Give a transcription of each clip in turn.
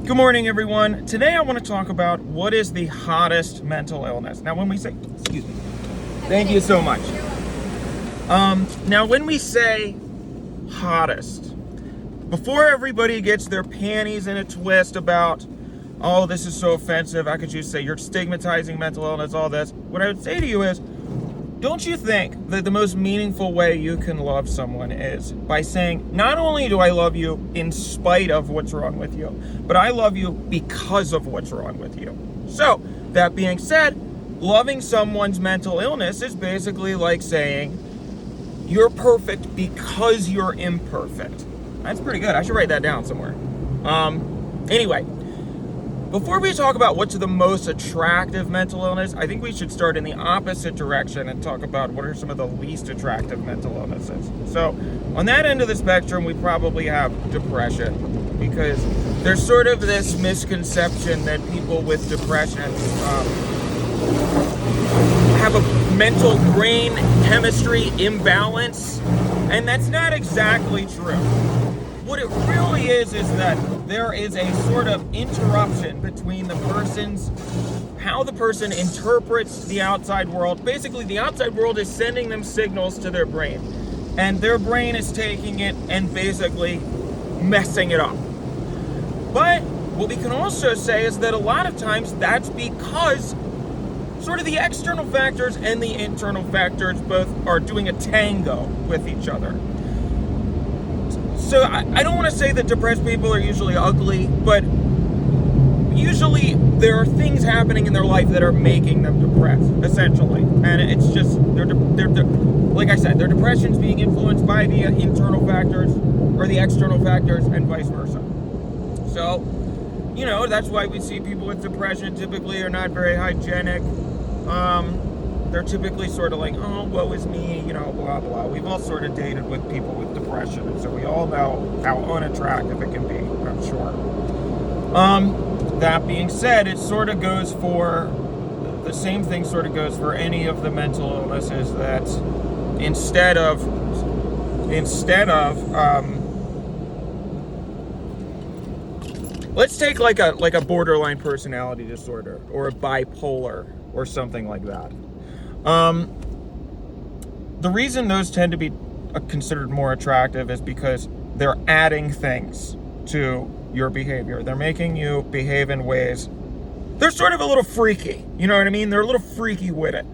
Good morning, everyone. Today I want to talk about what is the hottest mental illness. Now, when we say, excuse me, thank you so much. Now, when we say hottest, before everybody gets their panties in a twist about, oh, this is so offensive, I could just say you're stigmatizing mental illness, all this, what I would say to you is, don't you think that the most meaningful way you can love someone is by saying, not only do I love you in spite of what's wrong with you, but I love you because of what's wrong with you. So, that being said, loving someone's mental illness is basically like saying, you're perfect because you're imperfect. That's pretty good. I should write that down somewhere. Anyway, before we talk about what's the most attractive mental illness, I think we should start in the opposite direction and talk about what are some of the least attractive mental illnesses. So, on that end of the spectrum, we probably have depression, because there's sort of this misconception that people with depression have a mental brain chemistry imbalance, and that's not exactly true. What it really is that there is a sort of interruption between how the person interprets the outside world. Basically, the outside world is sending them signals to their brain, and their brain is taking it and basically messing it up. But what we can also say is that a lot of times that's because sort of the external factors and the internal factors both are doing a tango with each other. So I don't want to say that depressed people are usually ugly, but usually there are things happening in their life that are making them depressed, essentially. And it's just, they're like I said, their depression's being influenced by the internal factors or the external factors and vice versa. So, that's why we see people with depression typically are not very hygienic. They're typically sort of like, oh, woe is me, blah, blah. We've all sort of dated with people with depression, and so we all know how unattractive it can be, I'm sure. That being said, it sort of goes for, the same thing sort of goes for any of the mental illnesses that instead of let's take like a borderline personality disorder or a bipolar or something like that. The reason those tend to be considered more attractive is because they're adding things to your behavior. They're making you behave in ways, they're sort of a little freaky, you know what I mean? They're a little freaky with it.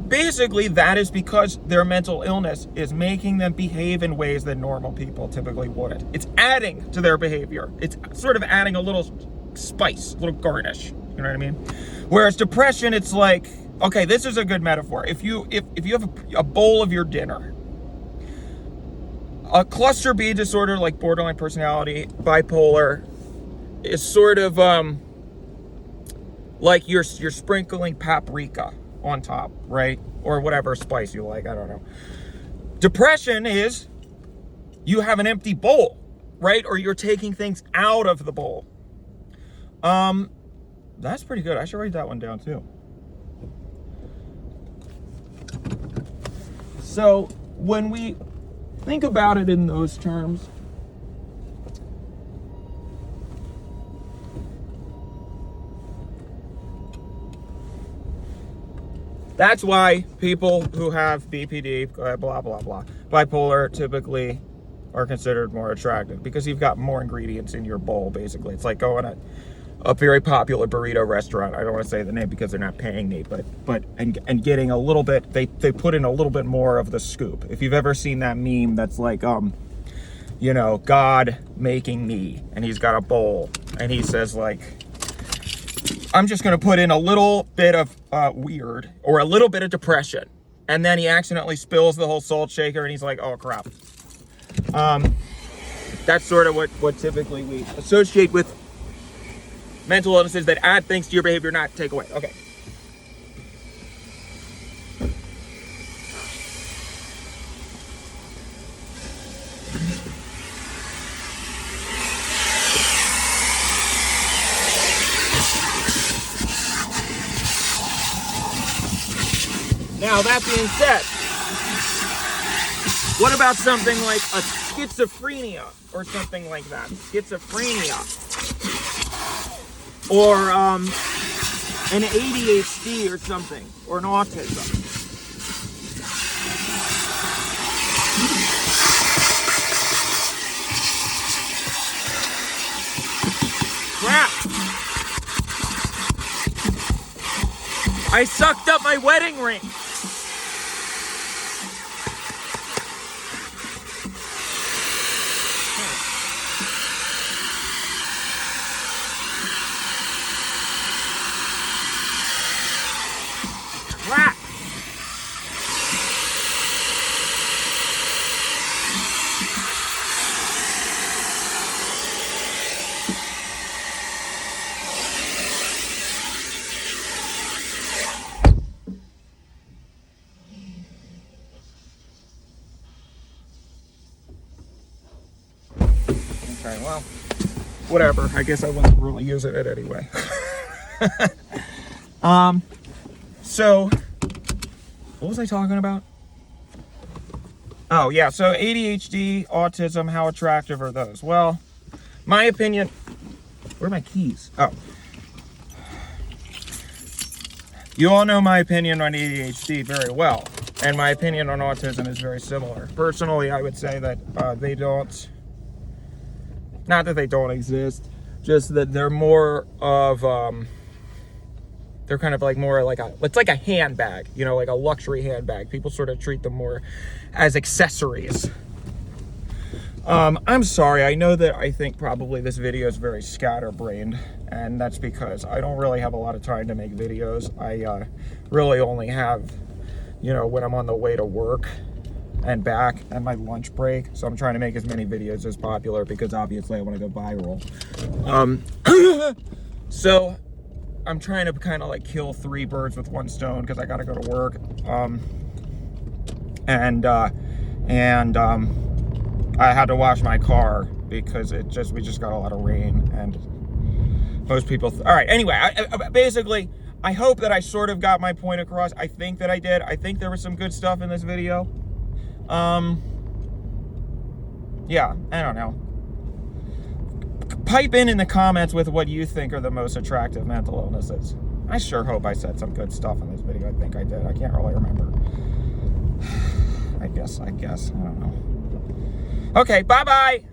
Basically that is because their mental illness is making them behave in ways that normal people typically wouldn't. It's adding to their behavior. It's sort of adding a little spice, a little garnish, you know what I mean? Whereas depression, it's like, okay, this is a good metaphor. If you have a bowl of your dinner, a cluster B disorder like borderline personality, bipolar, is sort of like you're sprinkling paprika on top, right? Or whatever spice you like, I don't know. Depression is you have an empty bowl, right? Or you're taking things out of the bowl. That's pretty good. I should write that one down too. So when we think about it in those terms, that's why people who have BPD, blah, blah, blah, bipolar typically are considered more attractive because you've got more ingredients in your bowl, basically. It's like going to a very popular burrito restaurant. I don't want to say the name because they're not paying me, but getting a little bit, they put in a little bit more of the scoop. If you've ever seen that meme that's like, God making me, and he's got a bowl, and he says like, I'm just going to put in a little bit of weird or a little bit of depression. And then he accidentally spills the whole salt shaker and he's like, oh crap. That's sort of what typically we associate with mental illnesses that add things to your behavior, not take away. Okay. Now, that being said, what about something like a schizophrenia or something like that. Schizophrenia. Or an ADHD or something. Or an autism. Crap! I sucked up my wedding ring! Crap! Okay, well, whatever. I guess I wasn't really using it anyway. So, what was I talking about? Oh, yeah, so ADHD, autism, how attractive are those? Well, my opinion... Where are my keys? Oh. You all know my opinion on ADHD very well, and my opinion on autism is very similar. Personally, I would say that they don't... Not that they don't exist, just that they're more of... they're kind of like more like it's like a handbag, you know, like a luxury handbag. People sort of treat them more as accessories. I'm sorry, I know that I think probably this video is very scatterbrained, and that's because I don't really have a lot of time to make videos. I really only have, you know, when I'm on the way to work and back and my lunch break. So I'm trying to make as many videos as popular because obviously I want to go viral. So I'm trying to kind of like kill 3 birds with 1 stone because I got to go to work. I had to wash my car because we just got a lot of rain, and most people, all right, anyway, basically, I hope that I sort of got my point across. I think that I did. I think there was some good stuff in this video. Yeah, I don't know. Pipe in the comments with what you think are the most attractive mental illnesses. I sure hope I said some good stuff in this video. I think I did. I can't really remember. I guess. I don't know. Okay, bye-bye.